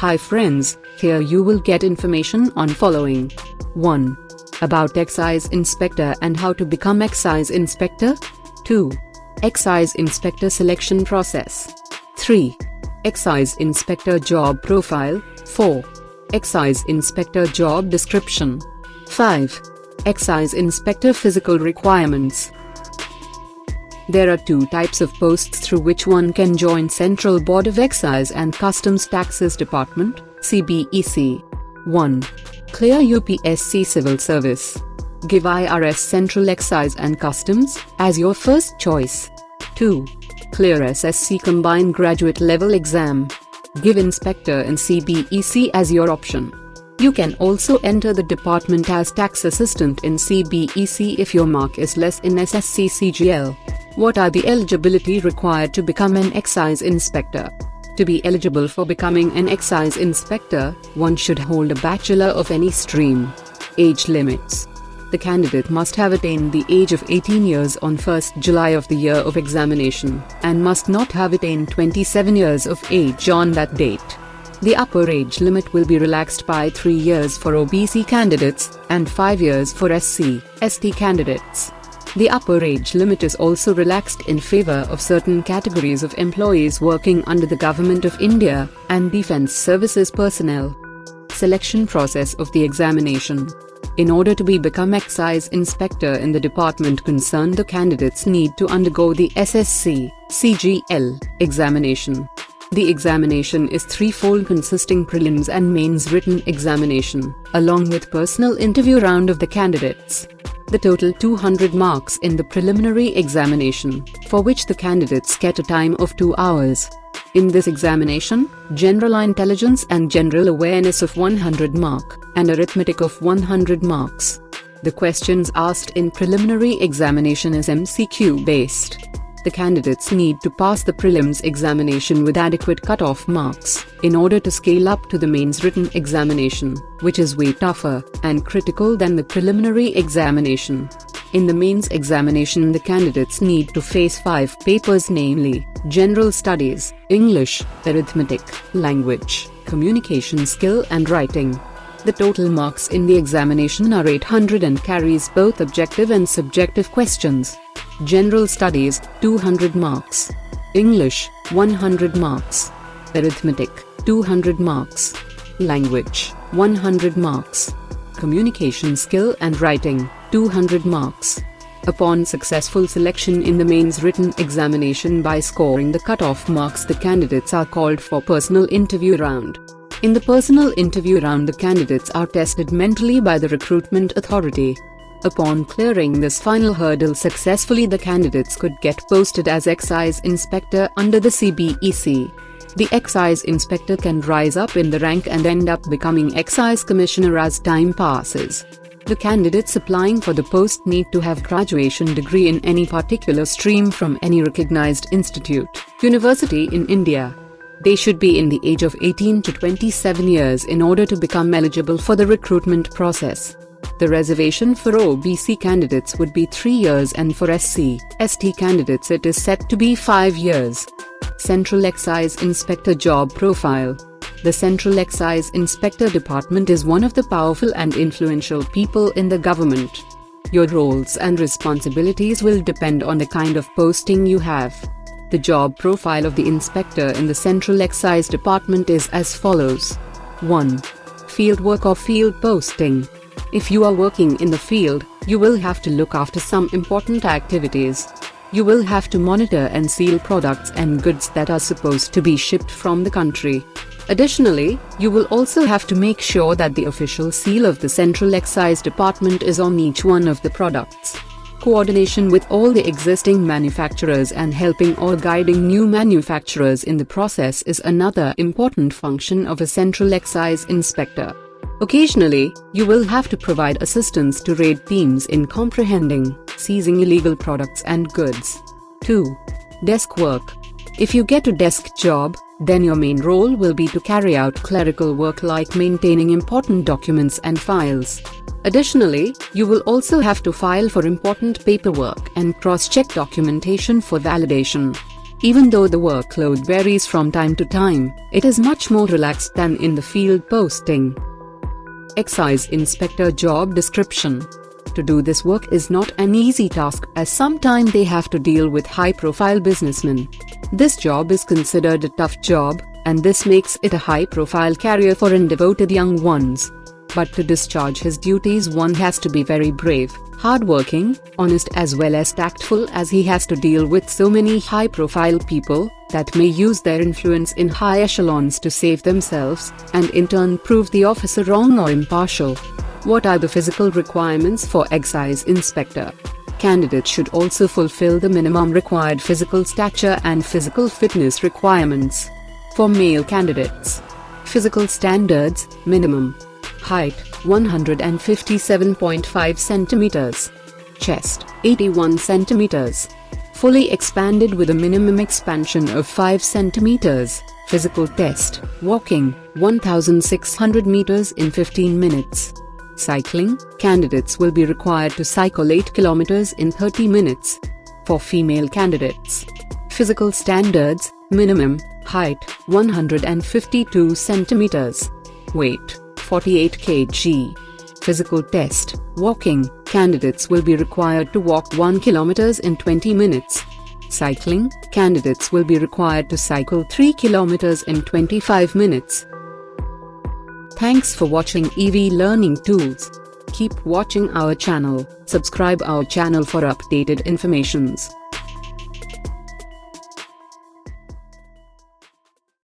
Hi friends, here you will get information on following. 1. About Excise Inspector and how to become Excise Inspector. 2. Excise Inspector Selection process. 3. Excise Inspector Job profile. 4. Excise Inspector Job description. 5. Excise Inspector Physical requirements. There are two types of posts through which one can join Central Board of Excise and Customs Taxes Department, CBEC. 1. Clear UPSC Civil Service. Give IRS Central Excise and Customs as your first choice. 2. Clear SSC Combined Graduate Level Exam. Give Inspector in CBEC as your option. You can also enter the department as Tax Assistant in CBEC if your mark is less in SSC CGL. What are the eligibility required to become an Excise Inspector? To be eligible for becoming an Excise Inspector, one should hold a bachelor of any stream. Age limits. The candidate must have attained the age of 18 years on 1st July of the year of examination, and must not have attained 27 years of age on that date. The upper age limit will be relaxed by 3 years for OBC candidates, and 5 years for SC/ST candidates. The upper age limit is also relaxed in favor of certain categories of employees working under the Government of India, and Defence Services personnel. Selection process of the examination. In order to become Excise Inspector in the department concerned, the candidates need to undergo the SSC CGL examination. The examination is threefold, consisting prelims and mains written examination, along with personal interview round of the candidates. The total 200 marks in the preliminary examination, for which the candidates get a time of 2 hours. In this examination, general intelligence and general awareness of 100 mark, and arithmetic of 100 marks. The questions asked in preliminary examination is MCQ based. The candidates need to pass the prelims examination with adequate cut-off marks, in order to scale up to the mains written examination, which is way tougher and critical than the preliminary examination. In the mains examination, the candidates need to face 5 papers, namely, General Studies, English, Arithmetic, Language, Communication Skill and Writing. The total marks in the examination are 800 and carries both objective and subjective questions. General Studies, 200 marks. English, 100 marks. Arithmetic, 200 marks. Language, 100 marks. Communication Skill and Writing, 200 marks. Upon successful selection in the mains written examination by scoring the cut-off marks, the candidates are called for personal interview round. In the personal interview round, the candidates are tested mentally by the recruitment authority. Upon clearing this final hurdle successfully, the candidates could get posted as Excise Inspector under the CBEC. The Excise Inspector can rise up in the rank and end up becoming Excise Commissioner as time passes. The candidates applying for the post need to have graduation degree in any particular stream from any recognized institute, university in India. They should be in the age of 18 to 27 years in order to become eligible for the recruitment process. The reservation for OBC candidates would be 3 years, and for SC/ST candidates it is set to be 5 years. Central Excise Inspector Job profile. The Central Excise Inspector Department is one of the powerful and influential people in the government. Your roles and responsibilities will depend on the kind of posting you have. The job profile of the inspector in the Central Excise Department is as follows. 1. Field work or field posting. If you are working in the field, you will have to look after some important activities. You will have to monitor and seal products and goods that are supposed to be shipped from the country. Additionally, you will also have to make sure that the official seal of the Central Excise Department is on each one of the products. Coordination with all the existing manufacturers and helping or guiding new manufacturers in the process is another important function of a Central Excise Inspector. Occasionally, you will have to provide assistance to raid teams in comprehending, seizing illegal products and goods. 2. Desk work. If you get a desk job, then your main role will be to carry out clerical work like maintaining important documents and files. Additionally, you will also have to file for important paperwork and cross-check documentation for validation. Even though the workload varies from time to time, it is much more relaxed than in the field posting. Excise Inspector Job Description. To do this work is not an easy task, as sometimes they have to deal with high-profile businessmen. This job is considered a tough job, and this makes it a high-profile career for undevoted young ones. But to discharge his duties, one has to be very brave, hardworking, honest as well as tactful, as he has to deal with so many high-profile people that may use their influence in high echelons to save themselves, and in turn prove the officer wrong or impartial. What are the physical requirements for Excise Inspector? Candidates should also fulfill the minimum required physical stature and physical fitness requirements. For male candidates, physical standards: minimum height 157.5 centimeters, chest 81 centimeters, fully expanded with a minimum expansion of 5 centimeters. Physical test: walking 1600 meters in 15 minutes. Cycling: candidates will be required to cycle 8 kilometers in 30 minutes. For female candidates, physical standards: minimum height 152 centimeters, weight 48 kg. Physical test: walking: candidates will be required to walk 1 kilometers in 20 minutes. Cycling: candidates will be required to cycle 3 kilometers in 25 minutes. Thanks for watching EV Learning Tools. Keep watching our channel, subscribe our channel for updated informations.